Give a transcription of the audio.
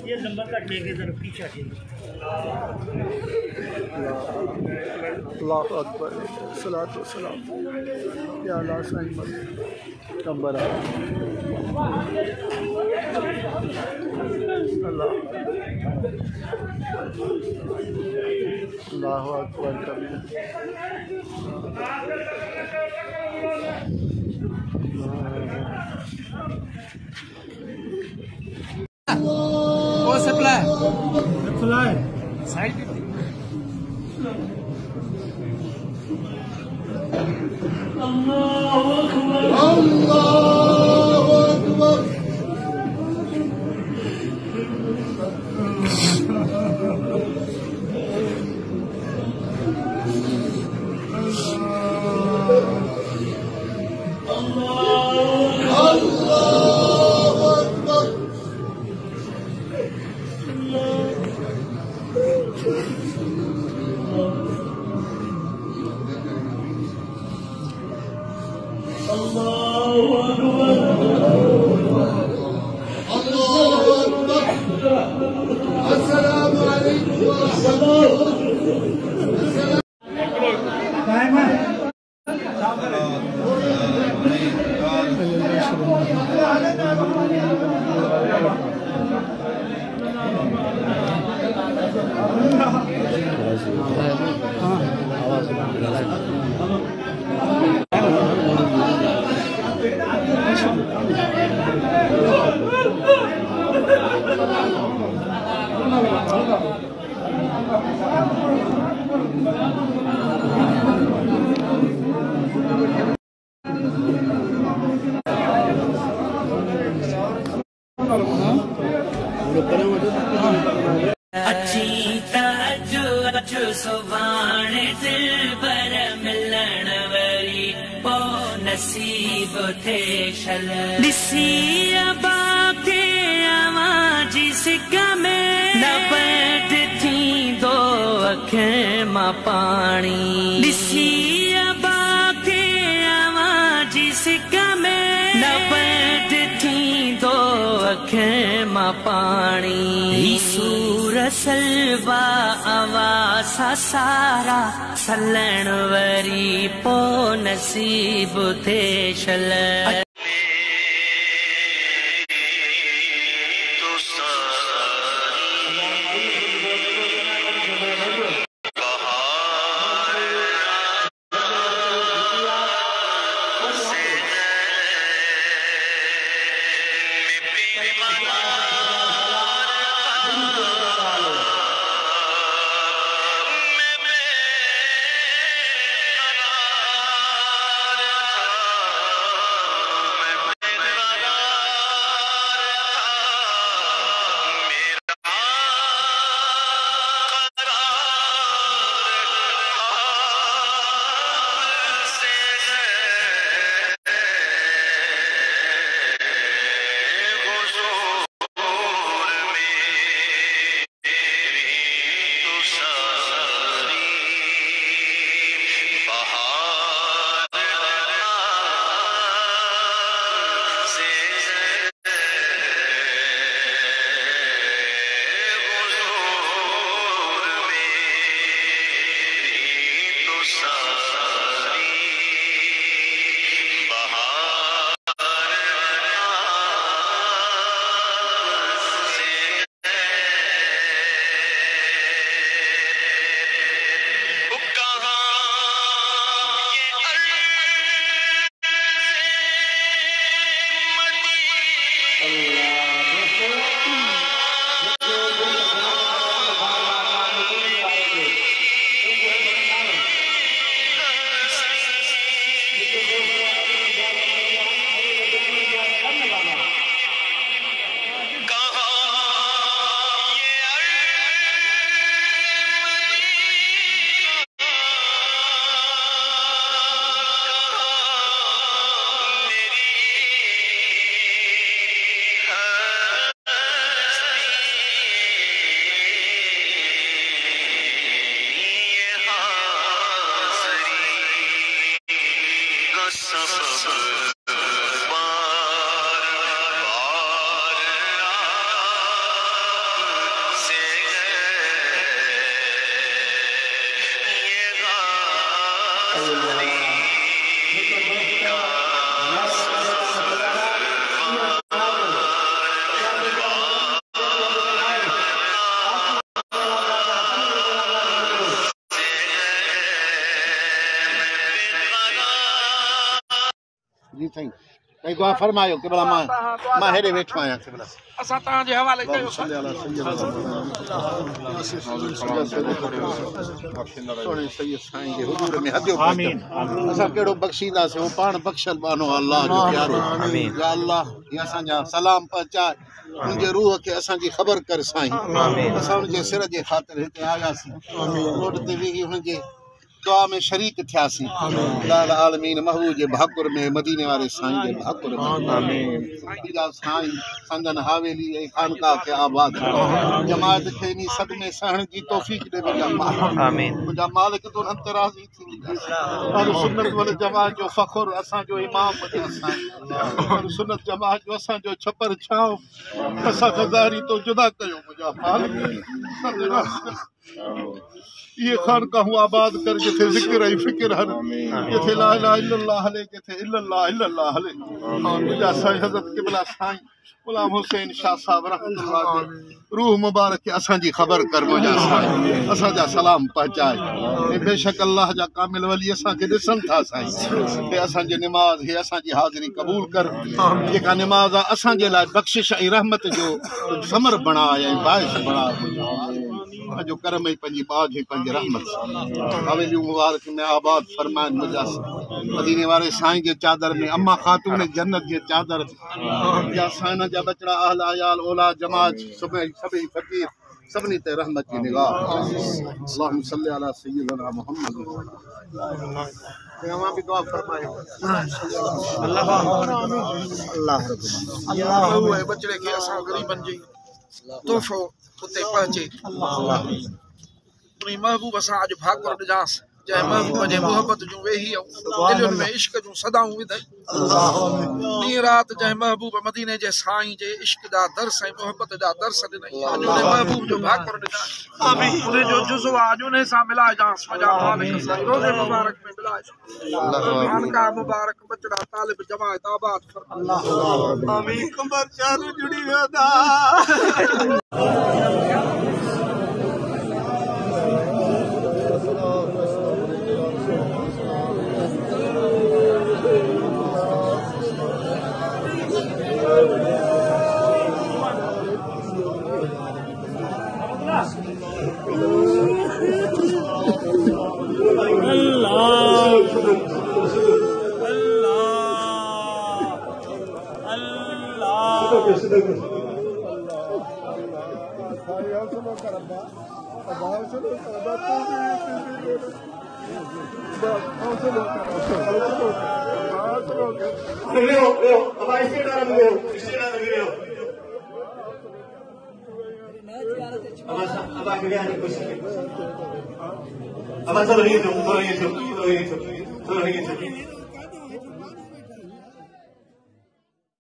ये नंबर का लेके जरा पीछे हटिए। अल्लाहु अकबर सलातो सलाम या अला सय्यद नंबर अल्लाह अल्लाहु अकबर कबीर वो सप्लाई साइड अल्लाहु अकबर अल्लाहु अकबर सुभाणे दिल पर मिलन वरी पो नसीब थे शल ॾिसी बाके आवाजी सिक में न बद थींदो अखे मां पाणी ॾिसी बाके आवाजी सिक में न बद थींदो अखे मां पाणी सूर सलवा आवासा सारा सलण वरी पो नसीब थे शल थई कई दुआ फरमायो के भला मां हेडे वेठो आया के भला असा ता जे हवाले कयो सोने सैयद साईं जे हुजूर में हदियो आमीन असा केड़ो बख्शीदा से वो पान बख्शल बानो अल्लाह जो प्यारो आमीन या अल्लाह या असा जा सलाम पहुंचा उनके रूह के असा जी खबर कर साईं आमीन असा उनके सिर जे खातिर हिते आयासी आमीन रोड ते भी उनके दुआ में शरीक थियासी लाल आलमीन महबूब जे भाकुर में मदीने वाले साईं जे भाकुर में आमीन या साईं संदन हवेली ए खानका के आबाद जमात के नी सदमे सहन की तौफीक दे जा आमीन मुजा मालिक तो अंतराजी थी और सुन्नत वाले जमात जो फखर असा जो इमाम बजा साईं और सुन्नत जमात जो असा जो छपर छाओ असा खजारी तो जुदा कयो मुजा मालिक ये खान का हूँ आबाद कर जिथे जिक्र है फिक्र हर जिथे ला इलाहा इल्लल्लाह हले जिथे इल्लल्लाह इल्लल्लाह हले मुजा साईं हजरत किबला साईं गुलाम हुसैन शाह साहब रहमतुल्लाह के रूह मुबारक के असा जी खबर कर मुजा साईं असा जा सलाम पहुंचाए बेशक अल्लाह जा कामिल वली असा के दिसन था साईं ते असा जे नमाज है असा जी हाजिरी कबूल कर जेका नमाज असा जे ला बख्शिश ए रहमत जो समर बनाया बारिश बना जो करम पंजी बाज है पंज रहमत हवेली मुबारक में आबाद फरमान मुजा मदीने वाले साईं के चादर में अम्मा खातून जन्नत के चादर या साईं जा बचड़ा अहल अयाल औलाद जमात सभी फकीर सबनी ते रहमत की निगाह अल्लाहुम्मा सल्ली अला सय्यिदना मुहम्मद तमाम भी दुआ फरमाए अल्लाह अल्लाह बचड़े के असा गरीबन जी तोहफो उते पहुंचे उनी महबूब असा आज भाकुर ॾिजांस जंहिं महबूब जे मोहब्बत जूं वेही दिलुनि में इश्क जूं सदाऊं विधई ॾींहुं राति जंहिं महबूब मदीने जे साईं जे इश्क जा दर्स ऐं मोहब्बत जा दर्स ॾिनई अॼु उन महबूब जो भाकुर ॾिजांस आमीन उन जो जुज़ो अॼु उन सां मिलाइजांस मजा मालिक साईं रोज़े मुबारक में मिलाइजांस खानका मुबारक बचड़ा तालिब जमात आबाद फरमाए आमीन कंबर चार जुड़ी वेंदा Avanza lo hizo,